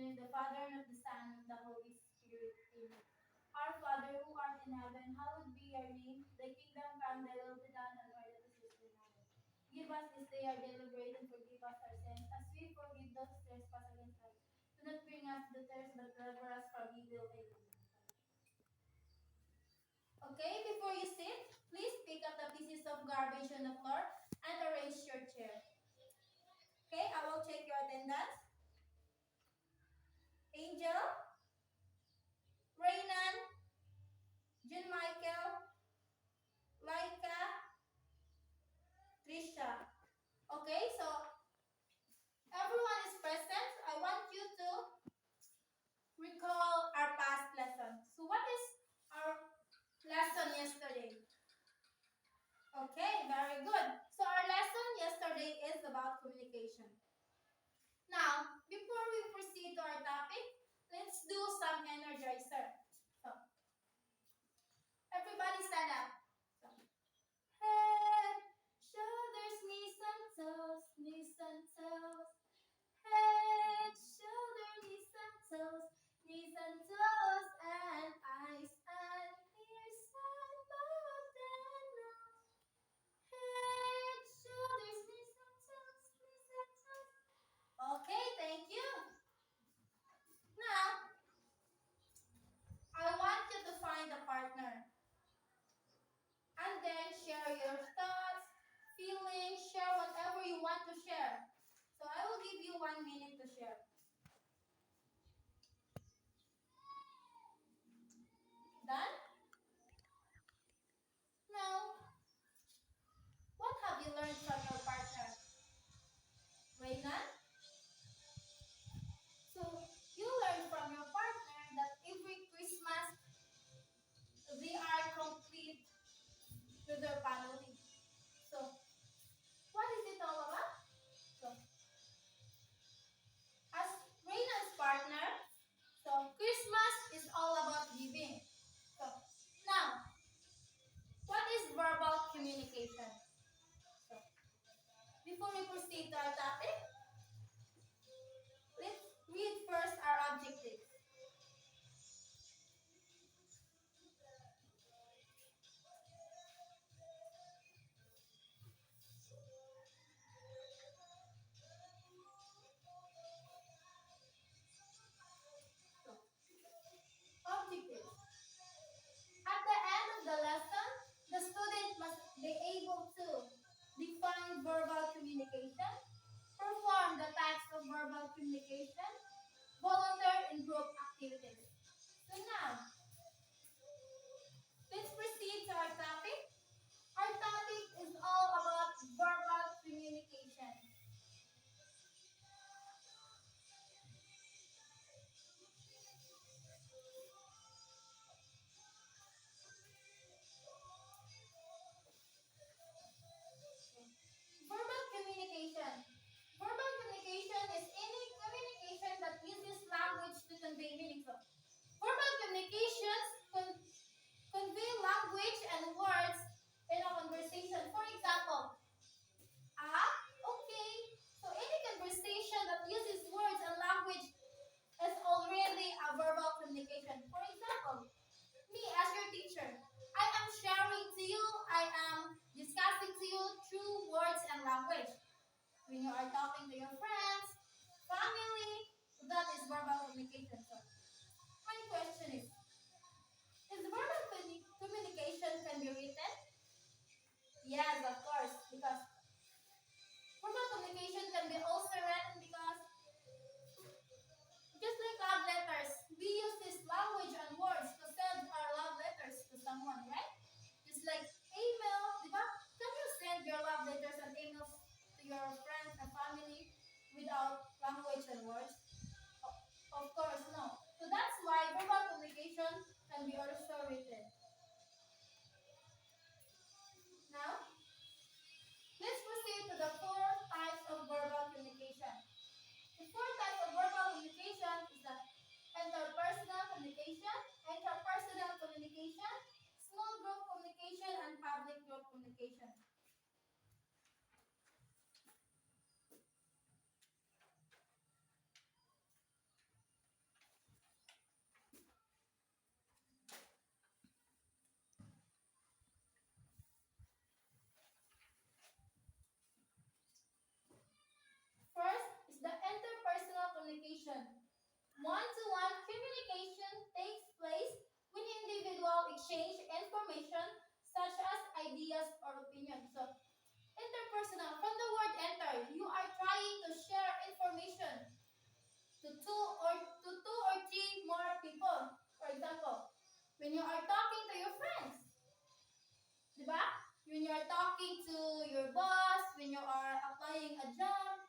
name of the Father, and of the Son, and of the Holy Spirit. Amen. Our Father who art in heaven, hallowed be your name. Thy kingdom come, thy will be done on earth as it is in heaven. Give us this day our daily bread, and forgive us our sins, as we forgive those who trespass against us. Do not bring us to the test, but deliver us from evil. Amen. Okay, before you sit, please pick up the pieces of garbage on the floor and arrange your chair. Okay, I will check your attendance. Angel, Raynan, June Michael, Laika, Trisha. Okay, so everyone is present. I want you to recall our past lesson. So what is our lesson yesterday? Okay, very good. So our lesson yesterday is about communication. Now, before we proceed to our topic, let's do some energizer. So, everybody stand up. So, head, shoulders, knees and toes, knees and toes. Head, shoulder, knees and toes, knees and toes, and eyes and ears and mouth and nose. Head, shoulders, knees and toes, knees and toes. Okay, thank you. Now, I want you to find a partner and then share your thoughts, feelings, share whatever you want to share. So I will give you 1 minute to share. Done? Now, what have you learned from your partner? Raynan? So you learn from your partner that every Christmas they are complete with their family. So what is it all about? So as Raynan's partner, so Christmas is all about giving. So now, what is verbal communication? So before we proceed to our topic, let's read first our objectives. So, objectives. At the end of the lesson, the student must be able to define verbal communication, perform the types of verbal communication, volunteer in group activities. So now, let's proceed to our topic. Our topic is all about verbal communication. Verbal communication. Verbal communication is any communication that uses language to convey meaning. So, verbal communications convey language and words in a conversation. For example, okay. So any conversation that uses words and language is already a verbal communication. For example, me as your teacher, I am sharing to you, I am discussing to you through words and language. When you are talking to your friends, family, that is verbal communication. So my question is verbal communication can be written? Yes, of course, because verbal communication can be also written because just like love letters, we use this language and words to send our love letters to someone, right? Just like email, diba? Can you send your love letters and emails to your friends and family without language and words? Of course, no. So that's why verbal communication communication. One-to-one communication takes place when individuals exchange information such as ideas or opinions. So, interpersonal, from the word enter, you are trying to share information to two or three more people. For example, when you are talking to your friends, di ba? When you are talking to your boss, when you are applying a job,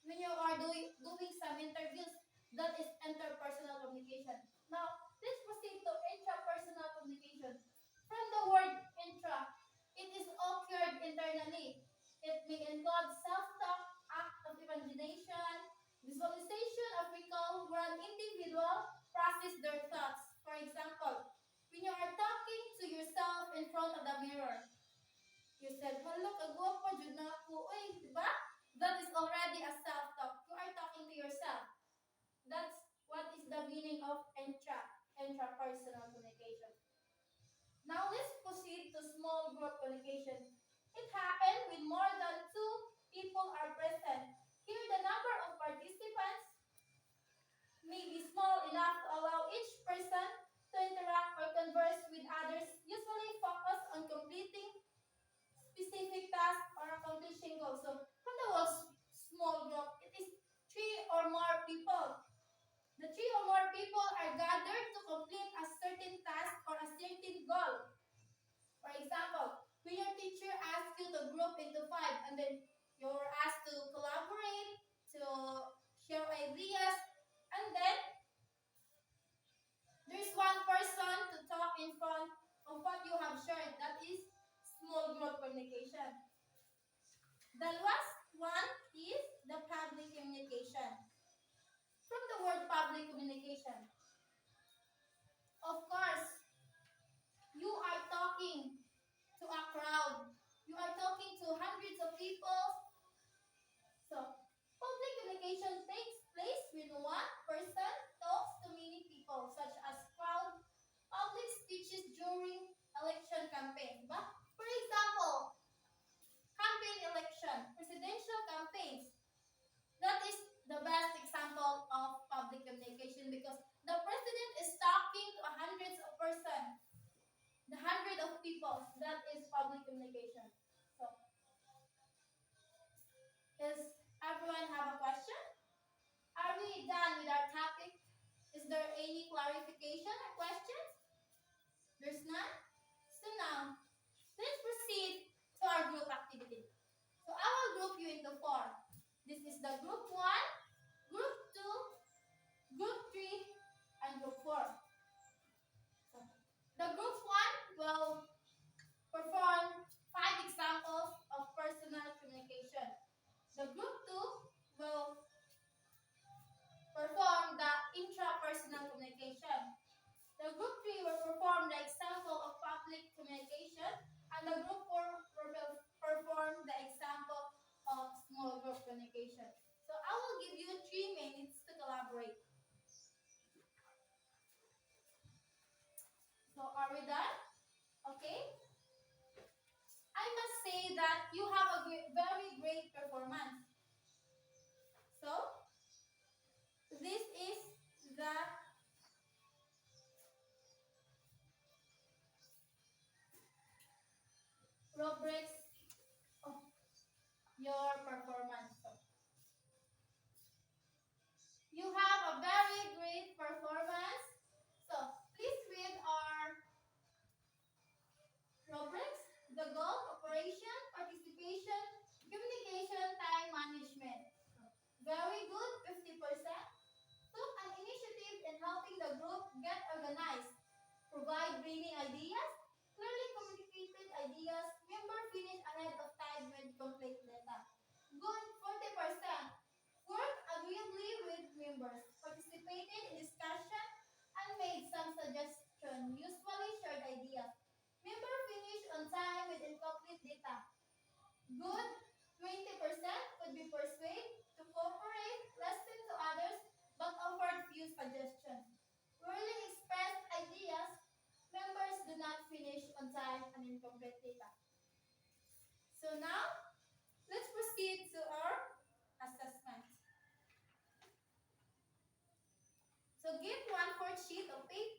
when you are doing some interviews, that is interpersonal communication. Now, let's proceed to intrapersonal communication. From the word intra, it is occurred internally. It may involve self-talk, act of imagination, visualization of recall where an individual process their thoughts. For example, when you are talking to yourself in front of the mirror, you said, "Hello, kagwapo, jud na ako." Uy, di ba? That is already a self-talk. You are talking to yourself. That's what is the meaning of intrapersonal communication. Now let's proceed to small group communication. It happened when more than two people are present. Here, the number of participants may be small enough to allow each person to interact or converse with others, usually focus on completing specific task or accomplishing goals. So from the word small group, it is three or more people. The three or more people are gathered to complete a certain task or a certain goal. For example, when your teacher asks you to group into five and then you're asked to collaborate, to share ideas, and then there's one person to talk in front of what you have shared. That is small group communication. The last one is the public communication. From the word public communication, of course, you are talking to a crowd. You are talking to hundreds of people. So, public communication takes place when one person talks to many people, such as crowd, public speeches during election campaign. But, for example, campaign election, presidential campaigns, that is the best example of public communication because the president is talking to hundreds of persons, the hundred of people. That is public communication. So, does everyone have a question? Are we done with our topic? Is there any clarification or questions? There's none? So now, let's proceed to our group activity. So I will group you into four. This is the group 1, group 2, group 3, and group 4. So, the group 1 will perform 5 examples of personal communication. The group 2 will perform the intrapersonal communication. The group 3 will perform the example of public communication, and the group 4 will perform the example of small group communication. So I will give you 3 minutes to collaborate. So are we done? Okay. I must say that you have a very great performance. So this is the rubrics of your performance. So, you have a very great performance. So please read our rubrics: the goal, operation, participation, communication, time management. So, very good, 50%. Took an initiative in helping the group get organized. Provide brainy ideas, clearly communicated ideas, member finish ahead of time with complete data. Good, 40%. Work agreeably with members, participated in discussion, and made some suggestions, usually shared ideas. Member finish on time with incomplete data. Good, 20% could be persuaded to cooperate, listen to others, but offered few suggestions. Rarely expressed ideas, members do not finish on time and incomplete data. So now, let's proceed to our assessment. sheet of paper.